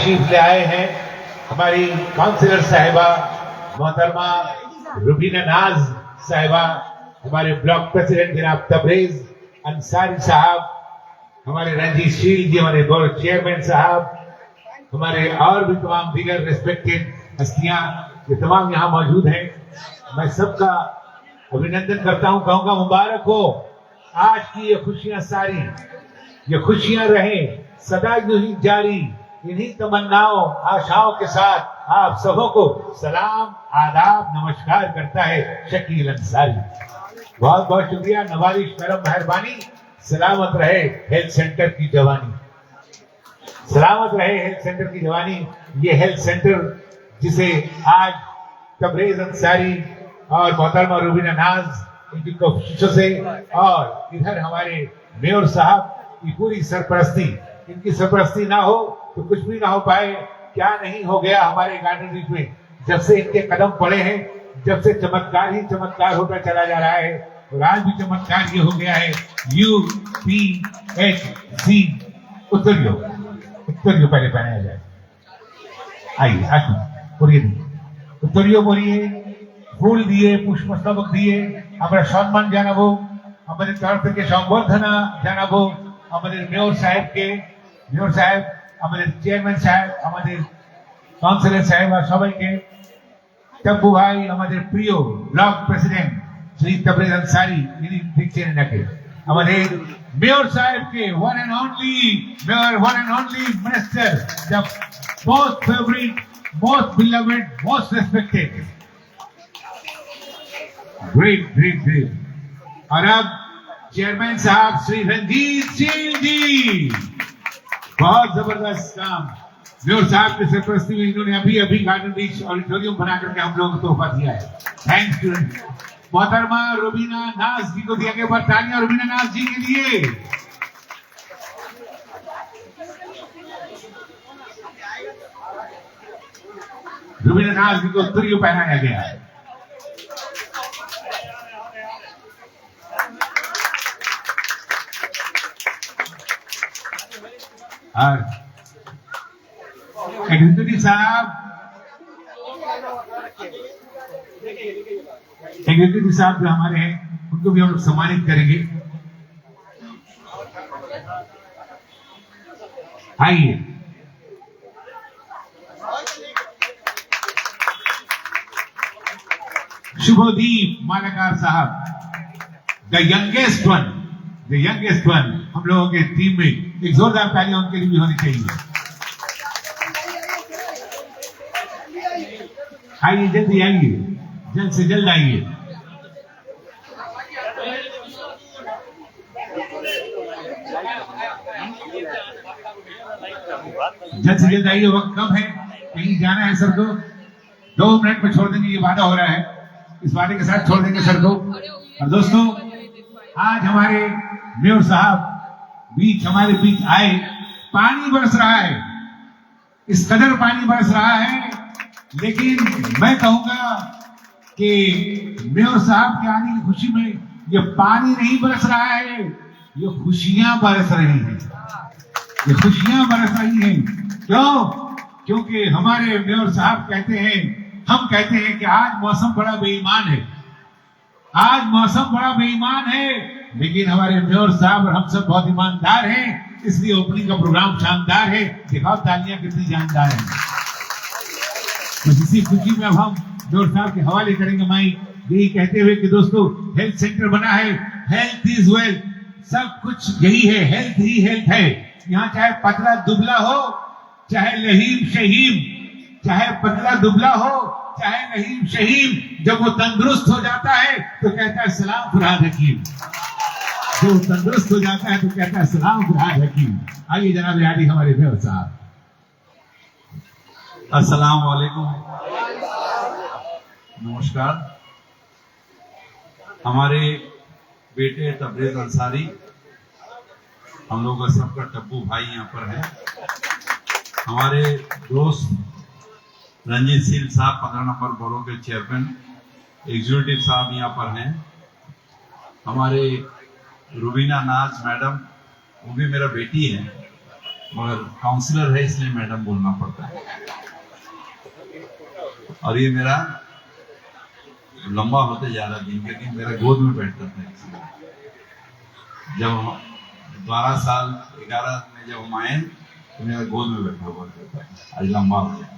तशरीफ ले आए हैं हमारी काउंसिलर साहिबा मोहतरमा रुबीना नाज साहिबा, हमारे ब्लॉक प्रेसिडेंट जनाब तबरेज अंसारी साहब, हमारे रंजीत शील जी, हमारे बोर्ड चेयरमैन साहब, हमारे और भी तमाम दीगर रिस्पेक्टेड हस्तियां ये तमाम यहाँ मौजूद हैं। मैं सबका अभिनंदन करता हूँ, कहूँगा मुबारक हो। आज की ये खुशियां सारी, ये खुशियां रहें सदा यूं ही जारी। इन्हीं तमन्नाओं आशाओं के साथ आप सबों को सलाम आदाब नमस्कार करता है शकील अंसारी। बहुत बहुत शुक्रिया, नवाजिश करम मेहरबानी। सलामत रहे हेल्थ सेंटर की जवानी, सलामत रहे हेल्थ सेंटर की जवानी। ये हेल्थ सेंटर जिसे आज तबरेज अंसारी और मोहतरमा रुबीना नाज इनकी कोशिशों से और इधर हमारे मेयर साहब की पूरी सरपरस्ती, इनकी सरपरस्ती ना हो तो कुछ भी ना हो पाए। क्या नहीं हो गया हमारे गार्डन रीच में जब से इनके कदम पड़े हैं, जब से चमत्कार ही चमत्कार होता चला जा रहा है। और आज भी चमत्कार ये हो गया है। UPHC उत्तरियो पहले पहनाया जाए। आइए बोलिए, उत्तरियो बोलिए, ফুল দিয়ে পুষ্পস্তবক দিয়ে আমরা সম্মান জানাবো, আমাদের তরফ থেকে সংবর্ধনা জানাবো আমাদের মেয়র সাহেবকে, মেয়র সাহেব, আমাদের চেয়ারম্যান সাহেব, আমাদের কাউন্সিলর সাহেব আর সবাইকে। তব্বু ভাই আমাদের প্রিয় ব্লক প্রেসিডেন্ট শ্রী তবরেজ আনসারি, তিনি দিচ্ছেন এনাকে। আমাদের মেয়র সাহেবকে one and only mayor, one and only minister, the most favourite, most beloved, most respected. Great great great. और अब चेयरमैन साहब श्री रंजीत शील जी, बहुत जबरदस्त काम। मेयर साहब की सरपरस्ती में इन्होंने अभी अभी गार्डन रीच ऑडिटोरियम बना करके हम लोगों को तोहफा दिया है। थैंक्स टू मोहतरमा रुबीना नाज जी को दिया गया। तालियां रुबीना नाज जी के लिए। रुबीना नाज जी को उत्तरीय पहनाया गया है। और एग्जीक्यूटिव साहब, एग्जीक्यूटिव साहब जो हमारे हैं उनको भी हम लोग सम्मानित करेंगे। आइए, शुभदीप मालाकार साहब, द यंगेस्ट वन, हम लोगों के टीम में। एक जोरदार तालियां उनके लिए भी होनी चाहिए। आइए, जल्दी आइए, जल्द से जल्द आइए। जल्द से जल्द आइए, वक्त कम है, कहीं जाना है सर को। 2 मिनट में छोड़ देंगे, ये वादा हो रहा है, इस वादे के साथ छोड़ देंगे सर को। और दोस्तों, आज हमारे मेयर साहब हमारे बीच आए। पानी बरस रहा है, इस कदर पानी बरस रहा है, लेकिन मैं कहूंगा कि मेयर साहब के आने की खुशी में ये पानी नहीं बरस रहा है, ये खुशियां बरस रही हैं, ये खुशियां बरस रही हैं। क्यों? क्योंकि हमारे मेयर साहब कहते हैं, हम कहते हैं कि आज मौसम बड़ा बेईमान है, आज मौसम बड़ा बेईमान है, लेकिन हमारे मेयर साहब और हम सब बहुत ईमानदार हैं, इसलिए ओपनिंग का प्रोग्राम शानदार है। दिखाओ तालियां कितनी जानदार हैं। तो इसी खुशी में अब हम मेयर साहब के हवाले करेंगे माइक, यही कहते हुए कि दोस्तों, हेल्थ सेंटर बना है, हेल्थ इज वेल्थ, सब कुछ यही है, हेल्थ ही हेल्थ है। यहाँ चाहे पतला दुबला हो, चाहे लहीम शहीम, चाहे पतला दुबला हो, चाहे लहीम शहीम, जब वो तंदुरुस्त हो जाता है तो कहता है सलाम फुरहाद हकीम। जो तंदुरुस्त हो जाता है तो कहता है सलाम फुरहाद हकीम। आइए जनाब यारी हमारे मेयर साहब। अस्सलाम वालेकुम, नमस्कार। हमारे बेटे तबरेज अंसारी, हम लोग का सबका टप्पू भाई यहाँ पर है। हमारे दोस्त रंजीत शील साहब 15 नंबर बोरो के चेयरमैन, एग्जीक्यूटिव साहब यहाँ पर हैं। हमारे रुबीना नाज मैडम, वो भी मेरा बेटी है, मगर काउंसलर है इसलिए मैडम बोलना पड़ता है। और ये मेरा लंबा होते जा रहा दिन के दिन मेरा गोद में बैठता था इसलिए। जब 12 साल 11 में जब हम आए तो मेरा गोद में बैठा हुआ था, आज लंबा हो गया।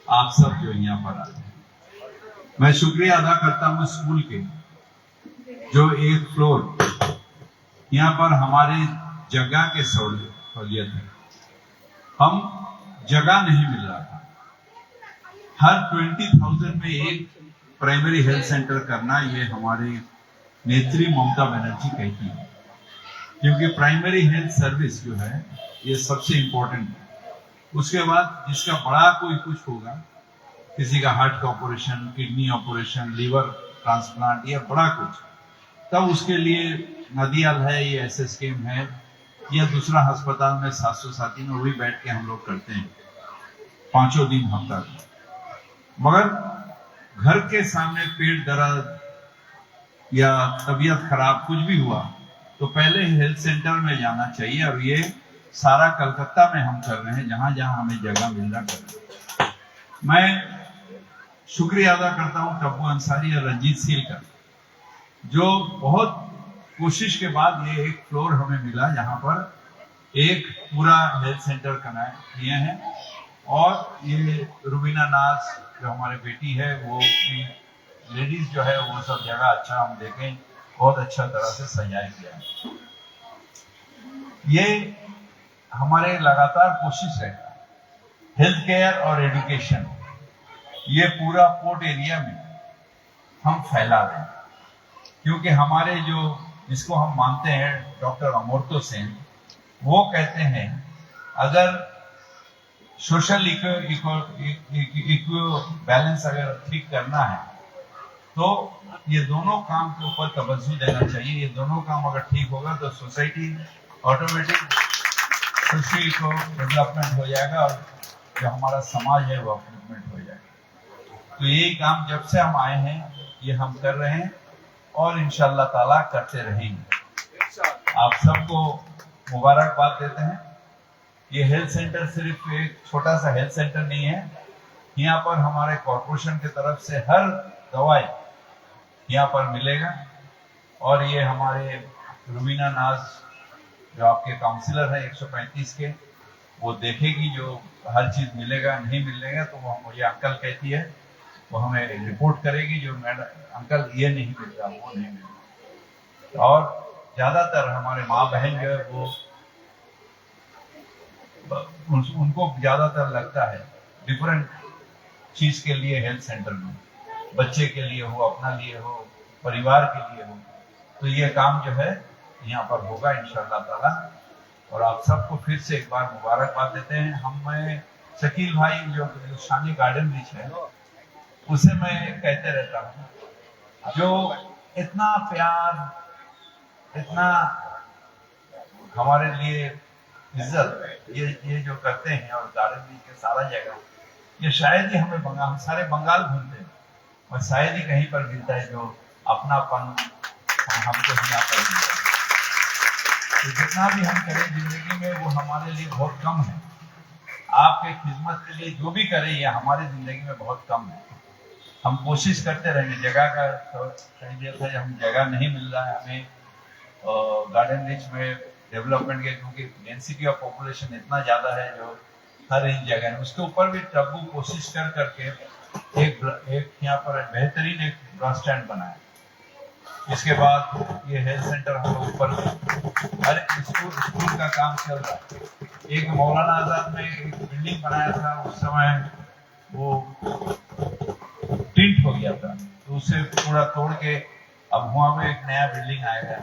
आप सब जो यहाँ पर आए, मैं शुक्रिया अदा करता हूँ स्कूल के, जो एक फ्लोर यहाँ पर हमारे जगह के सहूलियत है। हम जगह नहीं मिल रहा था, हर 20,000 में एक प्राइमरी हेल्थ सेंटर करना, ये हमारे नेत्री ममता बनर्जी कहती है, क्योंकि प्राइमरी हेल्थ सर्विस जो है ये सबसे इंपॉर्टेंट है। उसके बाद जिसका बड़ा कोई कुछ होगा, किसी का हार्ट का operation, kidney operation, liver transplant या बड़ा कुछ, तब उसके लिए नदियाल है, ये SSKM है, या दूसरा अस्पताल में 700 साथी में वही बैठ के हम लोग करते हैं 5 दिन हफ्ता। मगर घर के सामने पेट दर्द या तबीयत खराब कुछ भी हुआ तो पहले हेल्थ सेंटर में जाना चाहिए, और ये सारा कलकत्ता में हम कर रहे हैं, जहां जहां हमें जगह मिलना चाहिए। मैं शुक्रिया अदा करता हूं टब्बू अंसारी और रंजीत सील का, जो बहुत कोशिश के बाद ये एक फ्लोर हमें मिला जहां पर एक पूरा हेल्थ सेंटर किए हैं। और ये रुबीना नाज जो हमारे बेटी है, वो लेडीज जो है वो सब जगह अच्छा हम देखें, बहुत अच्छा तरह से सजाया गया है। ये हमारे लगातार कोशिश है हेल्थ केयर और एजुकेशन, ये पूरा पोर्ट एरिया में हम फैला रहे हैं, क्योंकि हमारे जो जिसको हम मानते हैं डॉक्टर अमर्त्य सेन, वो कहते हैं अगर सोशल इक्व बैलेंस अगर ठीक करना है तो ये दोनों काम के ऊपर तवज्जो देना चाहिए। ये दोनों काम अगर ठीक होगा तो सोसाइटी ऑटोमेटिक सोशल को डेवलपमेंट हो जाएगा और जो हमारा समाज है वो अपलिफ्टमेंट हो जाएगा। तो यही काम जब से हम आए हैं ये हम कर रहे हैं और इंशाअल्लाह ताला करते रहेंगे। आप सबको मुबारकबाद देते हैं। ये हेल्थ सेंटर सिर्फ एक छोटा सा हेल्थ सेंटर नहीं है, यहाँ पर हमारे कॉर्पोरेशन की तरफ से हर दवाई यहाँ पर मिलेगा। और ये हमारे रुबीना नाज जो आपके काउंसलर है 135 के, वो देखेगी जो हर चीज मिलेगा नहीं मिलेगा तो वो मुझे अंकल कहती है, वो हमें रिपोर्ट करेगी जो मैडम अंकल ये नहीं मिल रहा वो नहीं मिल रहा। और ज्यादातर हमारे माँ बहन जो है वो उनको ज्यादातर लगता है डिफरेंट चीज के लिए हेल्थ सेंटर में, बच्चे के लिए हो, अपना लिए हो, परिवार के लिए हो, तो ये काम जो है यहाँ पर होगा इंशाअल्लाह ताला। और आप सबको फिर से एक बार मुबारकबाद देते हैं। हमें शकील भाई जो शानी गार्डन रिच है उसे मैं कहते रहता हूँ, जो इतना प्यार, इतना हमारे लिए इज्जत ये जो करते हैं और गार्डन रिच के सारा जगह, ये शायद ही हमें हम सारे बंगाल घूमते हैं और शायद ही कहीं पर मिलता है जो अपनापन हमको यहाँ पर मिलता है। तो जितना भी हम करें जिंदगी में वो हमारे लिए बहुत कम है। आपके खिदमत के लिए जो भी करें ये हमारी जिंदगी में बहुत कम है। हम कोशिश करते रहेंगे। जगह का कहीं देर था हम जगह नहीं मिल रहा है हमें गार्डन रिच में डेवलपमेंट के, क्योंकि डेंसिटी ऑफ पॉपुलेशन इतना ज्यादा है जो हर इन जगह है। उसके ऊपर भी टब्बू कोशिश कर करके एक यहाँ पर बेहतरीन एक बस स्टैंड बनाया। इसके बाद ये हेल्थ सेंटर हम लोग ऊपर हर स्कूल का काम चल रहा है। एक मौलाना आजाद में एक बिल्डिंग बनाया था, उस समय वो टिंट हो गया था तो उसे पूरा तोड़ के अब वहां में एक नया बिल्डिंग आएगा।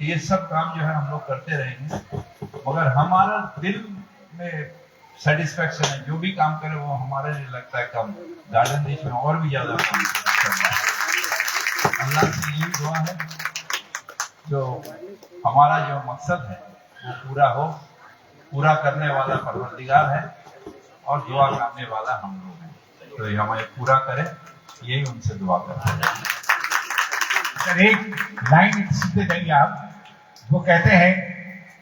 ये सब काम जो है हम लोग करते रहेंगे, मगर हमारा दिल में सेटिस्फेक्शन है। जो भी काम करे वो हमारे लिए लगता है कम, गार्डन रिच में और भी ज्यादा काम करना है। अल्लाह से यही दुआ है जो हमारा जो मकसद है वो पूरा हो। पूरा करने वाला परवरदिगार है और दुआ करने वाला हम लोग हैं, तो ये हमें पूरा करे, यही उनसे दुआ करते हैं। सर एक लाइन सीधे जाइए आप। वो कहते हैं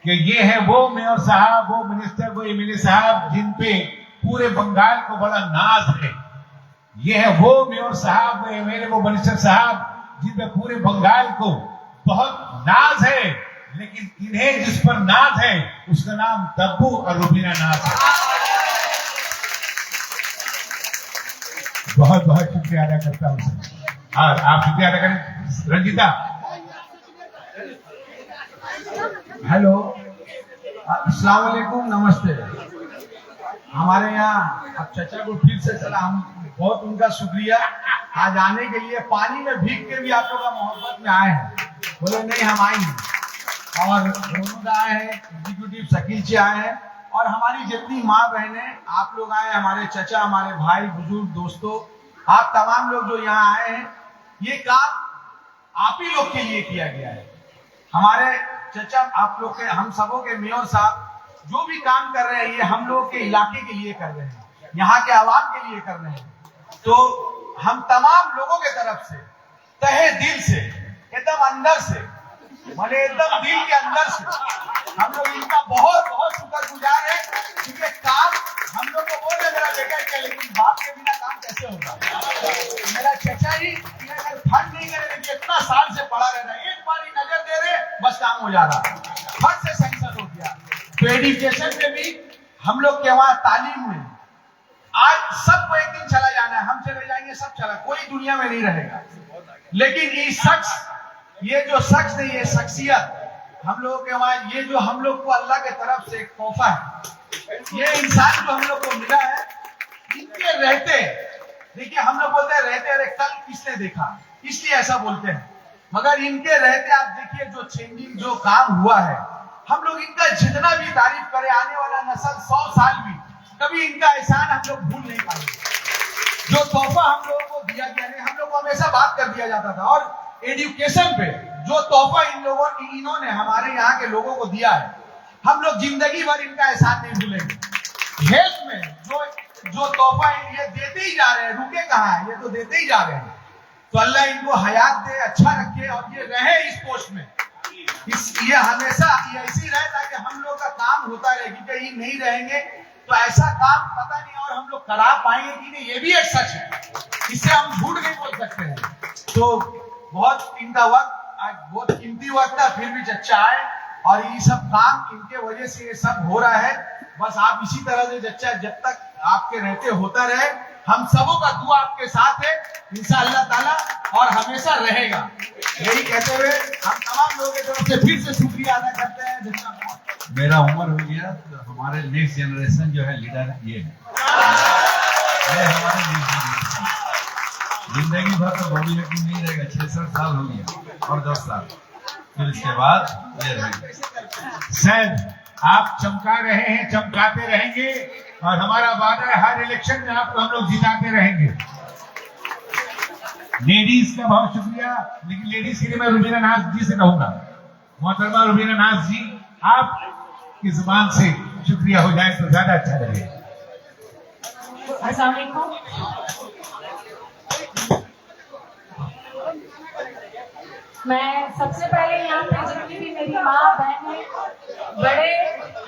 कि ये है वो मेयर साहब, वो मिनिस्टर, वो एमएलए साहब जिन पे पूरे बंगाल को बड़ा नाज है। ये है वो मेयर साहब, वो एमएलए, वो मिनिस्टर साहब जिन पे पूरे बंगाल को बहुत नाज है, लेकिन इन्हें जिस पर नाज है उसका नाम तब्बू और रुबीना नाज है। बहुत बहुत शुक्रिया अदा करता हूं सर। और आप शुक्रिया अदा करें रंजीता। हेलो, अस्सलाम वालेकुम, नमस्ते। हमारे यहाँ अब चचा को फिर से चला, हम बहुत उनका शुक्रिया आज आने के लिए। पानी में भीग के भी आप लोग का मोहब्बत में आए हैं, बोले नहीं हम आएंगे। और दोनों आए हैं, एग्जीक्यूटिव शकील जी आए हैं, और हमारी जितनी माँ बहनें आप लोग आए, हमारे चचा, हमारे भाई, बुजुर्ग, दोस्तों, आप तमाम लोग जो यहाँ आए हैं, ये काम आप ही लोग के लिए किया गया है। हमारे चचा, आप लोग के, हम सबों के मेयर साहब जो भी काम कर रहे हैं, ये हम लोग के इलाके के लिए कर रहे हैं, यहाँ के आवाम के लिए कर रहे हैं। तो हम तमाम लोगों के तरफ से तहे दिल से, एकदम अंदर से, माने एकदम दिल के अंदर से हम लोग इनका बहुत बहुत शुक्रगुजार है, क्योंकि काम हम लोग को बोल रहे मेरा बेटा क्या, लेकिन बाप के बिना काम कैसे होगा। मेरा चचा ही फंड नहीं करे, लेकिन इतना साल से पड़ा रहना, एक बार ही नजर दे रहे बस काम हो जा रहा, फंड से सैंक्शन हो गया। तो एजुकेशन में भी हम लोग के वहां तालीम में आज सबको एक दिन चला जाना है, हम चले जाएंगे, सब चला, कोई दुनिया में नहीं रहेगा। लेकिन ये शख्स, ये जो शख्स है, ये शख्सियत हम लोगों के वहां, ये जो हम लोग को अल्लाह के तरफ से एक तोहफा है, ये इंसान जो हम लोग को मिला है, इनके रहते, देखिए हम लोग बोलते हैं रहते अरे कल किसने देखा, इसलिए ऐसा बोलते हैं, मगर इनके रहते आप देखिए जो चेंजिंग, जो काम हुआ है, हम लोग इनका जितना भी तारीफ करें, आने वाला नस्ल 100 साल भी कभी इनका एहसान हम लोग भूल नहीं पाएंगे। जो तोहफा हम लोगों को दिया गया है, हम लोग को हमेशा बात कर दिया जाता था, और एजुकेशन पे जो तोहफा इन्होंने हमारे यहाँ के लोगों को दिया है, हम लोग जिंदगी भर इनका एहसान नहीं भूलेंगे। हेल्थ में जो तोहफा ये देते ही जा रहे हैं, रुके कहाँ है, ये तो देते ही जा रहे हैं। तो अल्लाह इनको हयात दे, अच्छा रखे, और ये रहे इस पोस्ट में, ये हमेशा ऐसी रहे, ताकि हम लोग का काम होता रहे, क्योंकि ये नहीं रहेंगे तो ऐसा काम पता नहीं और हम लोग करा पाएंगे कि नहीं, ये भी एक सच है, इससे हम झूठ नहीं बोल सकते हैं। तो बहुत इनका वक्त आज बहुत कीमती वक्त था, फिर भी चचा आए, और ये सब काम इनके वजह से ये सब हो रहा है। बस आप इसी तरह से चचा जब तक आपके रहते होता रहे, हम सबों का दुआ आपके साथ है इंशाअल्लाह ताला, और हमेशा रहेगा। यही कहते हुए हम तमाम लोगों की तरफ से फिर से शुक्रिया अदा करते हैं। मेरा उम्र हो गया, तो हमारे नेक्स्ट जनरेशन जो है लीडर ये है, हमारे नेक्स्ट जनरेशन। जिंदगी भर तो बॉडी लेकिन नहीं रहेगा, 66 साल हो गया और 10 साल, फिर इसके बाद ये रहेगा। सर आप चमका रहे हैं, चमकाते रहेंगे, और हमारा वादा है हर इलेक्शन में आपको हम लोग जिताते रहेंगे। लेडीज का बहुत शुक्रिया, लेकिन लेडीज के लिए मैं रुबीना नाज जी से कहूंगा, मोहतरमा रुबीना नाज जी, आप की जुबान से शुक्रिया हो जाए तो ज्यादा अच्छा लगेगा। अस्सलाम वालेकुम। मैं सबसे पहले यहाँ पे जितनी भी मेरी माँ, बहनें, बड़े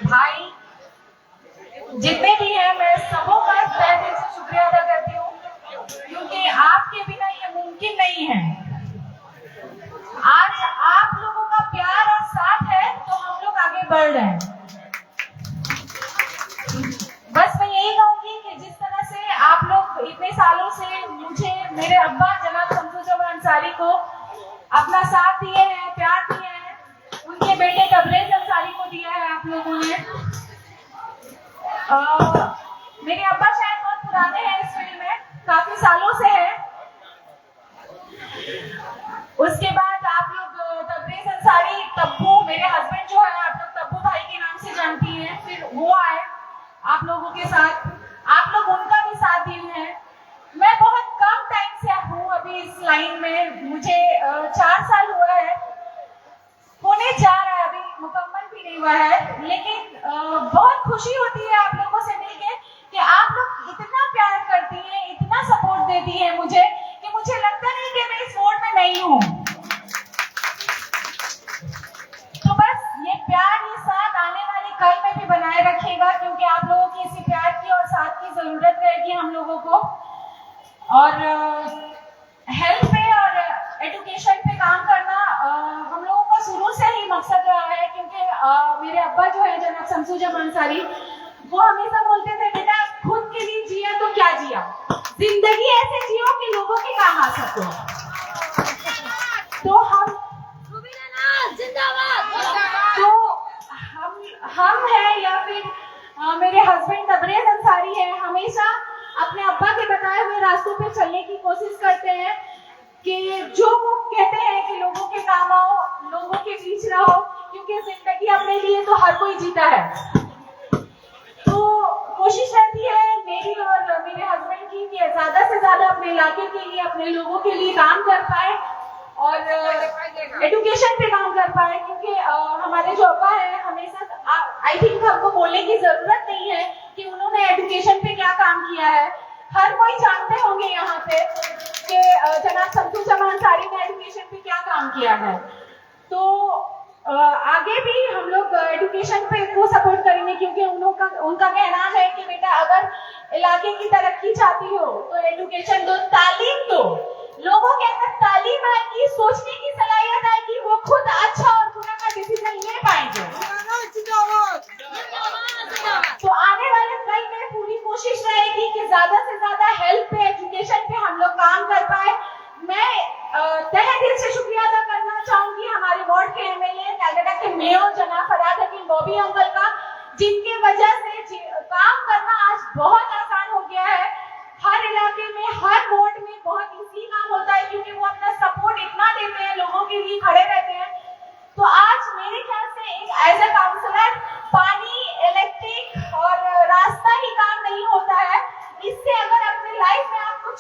भाई जितने भी हैं, मैं सबों का तहे दिल से शुक्रिया अदा करती हूँ, क्योंकि आपके बिना ये मुमकिन नहीं है। आज आप लोगों का प्यार और साथ है तो हम लोग आगे बढ़ रहे हैं। बस मैं यही कहूंगी कि जिस तरह से आप लोग इतने सालों से मुझे, मेरे अब्बा जनाब शमसुज्जमान अंसारी को अपना साथ दिए हैं, प्यार दिए हैं, उनके बेटे तबरेज अंसारी को दिया है आप लोगों ने। मेरे अब्बा शायद बहुत पुराने हैं इस फील्ड में, काफी सालों से है। उसके बाद आप लोग तबरेज अंसारी, तब्बू, मेरे हस्बैंड जो है आप लोग तब्बू भाई के नाम से जानती हैं, फिर वो आए आप लोगों के साथ, आप लोग उनका भी साथ दिए हैं। मैं बहुत कम टाइम से हूँ अभी इस लाइन में, मुझे 4 साल हुआ है, होने जा रहा है, अभी मुकम्मल भी नहीं हुआ है, लेकिन बहुत खुशी होती है आप लोगों से मिलके कि आप लोग इतना प्यार करती हैं, इतना सपोर्ट देती हैं मुझे, कि मुझे लगता नहीं कि मैं इस वोट में नहीं हूँ। तो बस ये प्यार, ये साथ हम लोगों को। और हेल्थ पे और एजुकेशन पे काम करना हम लोगों का शुरू से ही मकसद रहा है, क्योंकि मेरे अब्बा जो है जनाब शमसू जमा अंसारी, वो हमेशा बोलते थे बेटा खुद के लिए जिया तो क्या जिया, जिंदगी ऐसे जियो कि लोगों के काम आ सको। तो हम है या फिर मेरे हस्बैंड तबरेज अंसारी है, हमेशा अपने अब्बा के बताए हुए रास्तों पे चलने की कोशिश करते हैं कि जो वो कहते हैं कि लोगों के काम आओ, लोगों के बीच रहो, क्योंकि जिंदगी अपने लिए तो हर कोई जीता है। तो कोशिश रहती है मेरी और मेरे हस्बैंड की कि ज्यादा से ज्यादा अपने इलाके के लिए, अपने लोगों के लिए काम कर पाए और एजुकेशन पे काम कर पाए, क्योंकि हमारे जो अब्बा है हमेशा, आई थिंक हमको बोलने की जरूरत नहीं है कि उन्होंने एजुकेशन पे क्या काम किया है। हर कोई जानते होंगे यहाँ पे कि जनाब शमसू जमा अंसारी ने एजुकेशन पे क्या काम किया है। तो आगे भी हम लोग एजुकेशन पे को सपोर्ट करेंगे, क्योंकि उनका कहना है कि बेटा अगर इलाके की तरक्की चाहती हो तो एजुकेशन दो, तालीम दो, लोगों के अंदर तालीम आएगी, सोचने की सलाहियत आएगी, वो खुद अच्छा और बुरा का डिसीजन ले पाएंगे। तो आने वाले कल में पूरी कोशिश रहेगी कि ज्यादा से ज्यादा हेल्थ पे, एजुकेशन पे हम लोग काम कर पाए। मैं तहे दिल से शुक्रिया अदा करना चाहूंगी हमारे वार्ड के एमएलए, कलकत्ता के मेयर जनाब फरहाद हकीम बॉबी अंकल का, जिनके वजह से काम करना आज बहुत आसान हो गया है। हर इलाके में, हर वार्ड में बहुत इजी काम होता है, क्योंकि वो अपना सपोर्ट इतना देते हैं, लोगों के लिए खड़े रहते हैं। तो आज मेरे ख्याल से एक एज ए काउंसलर पानी, इलेक्ट्रिक और रास्ता ही काम नहीं होता है। इससे अगर अपनी लाइफ में आप कुछ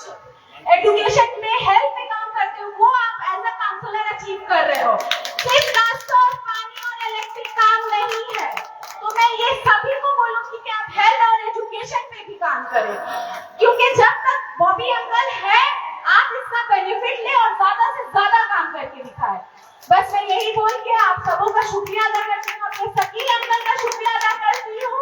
एजुकेशन में, हेल्थ में काम करते हो, वो आप एज ए काउंसलर अचीव कर रहे हो। सिर्फ रास्ता और पानी और इलेक्ट्रिक काम नहीं है। तो मैं ये सभी को बोलूंगी कि आप हेल्थ और एजुकेशन पे भी काम करें, क्योंकि जब तक बॉबी अंकल है आप इसका बेनिफिट ले और ज्यादा से ज्यादा काम करके दिखाएं। बस मैं यही बोल के आप सबों का शुक्रिया अदा करती हूँ, अपने शकील अंकल का शुक्रिया अदा करती हूँ,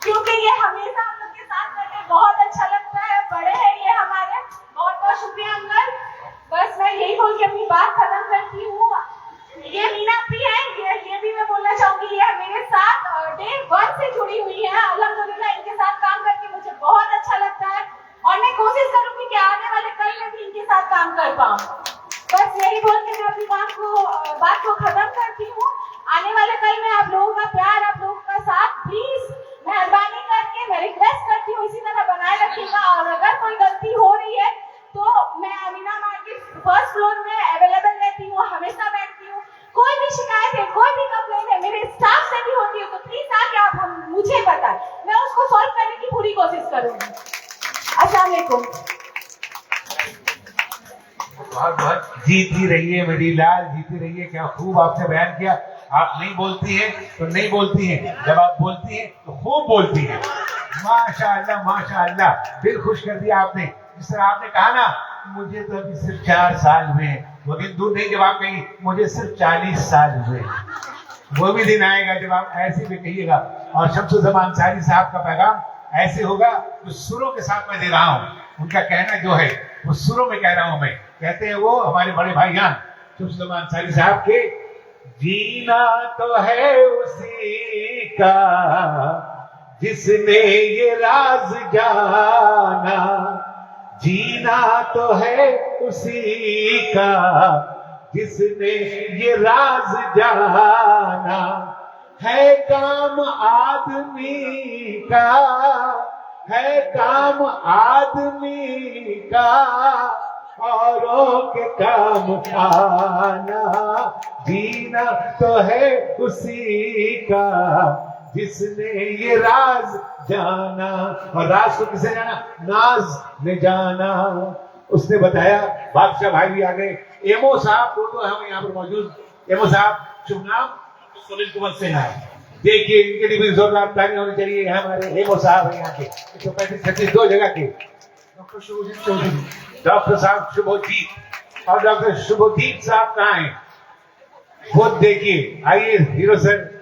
क्योंकि ये हमेशा हम लोग के साथ रहते बहुत अच्छा लगता है, बड़े हैं ये हमारे। बहुत बहुत शुक्रिया अंकल। बस मैं यही बोल के अपनी बात खत्म करती हूँ। ये मीना भी है, ये भी मैं बोलना चाहूंगी, ये मेरे साथ डे 1 से जुड़ी हुई है। अल्हम्दुलिल्लाह इनके साथ काम करके मुझे बहुत अच्छा लगता है और मैं कोशिश करूंगी कि आने वाले कल में भी इनके साथ काम कर पाऊँ। बस यही बोल के मैं अपनी बात को खत्म करती हूँ। आने वाले कल में आप लोगों का प्यार, आप लोगों का साथ प्लीज मेहरबानी करके मैं रिक्वेस्ट करती हूँ इसी तरह बनाए रखिएगा। और अगर कोई गलती हो रही है तो मैं अमीना मार्केट 1st फ्लोर में अवेलेबल रहती हूँ, हमेशा बैठती हूँ। कोई भी शिकायत है, कोई भी कंप्लेन है, मेरे स्टाफ से भी होती है, तो प्लीज आके आप मुझे बताएं, मैं उसको सॉल्व करने की पूरी कोशिश करूंगी। अस्सलाम वालेकुम। बहुत जीती रहिए मेरी लाल, जीती रहिए। क्या खूब आपने बयान किया। आप नहीं बोलती है तो नहीं बोलती है, जब आप बोलती है तो खूब बोलती है। माशाअल्लाह माशाअल्लाह, दिल खुश कर दिया आपने। जिस तरह आपने कहा ना, मुझे तो अभी सिर्फ 4 साल हुए, वो दिन दूर नहीं जब आप कहीं मुझे सिर्फ 40 साल हुए। वो भी दिन आएगा जब आप ऐसे भी कहिएगा। और शमसू जमा अंसारी साहब का पैगाम ऐसे होगा तो सुरों के साथ मैं दे रहा हूँ। उनका कहना जो है वो सुरों में कह रहा हूँ मैं। कहते हैं वो हमारे बड़े भाईजान शमसू जमा अंसारी साहब के, जीना तो है उसी का जिसने ये राज जाना, जीना तो है उसी का जिसने ये राज जाना, है काम आदमी का, है काम आदमी का, औरों के काम आना, जीना तो है उसी का जिसने ये राज जाना। और राज को किसे जाना? नाज ने जाना। उसने बताया। बादशाह भाई भी आ गए। एमओ साहब तो हम यहाँ पर मौजूद। एमओ साहब शुभ नाम सुनील कुमार सिन्हा। देखिए इनके लिए भी जोरदार ताली होनी चाहिए। हमारे एमओ साहब है यहाँ के 135-36 2 जगह के। डॉक्टर शुभजीत चौधरी, डॉक्टर साहब शुभजीत और डॉक्टर शुभदीप साहब कहाँ हैं? खुद देखिए, आइए हीरो सर।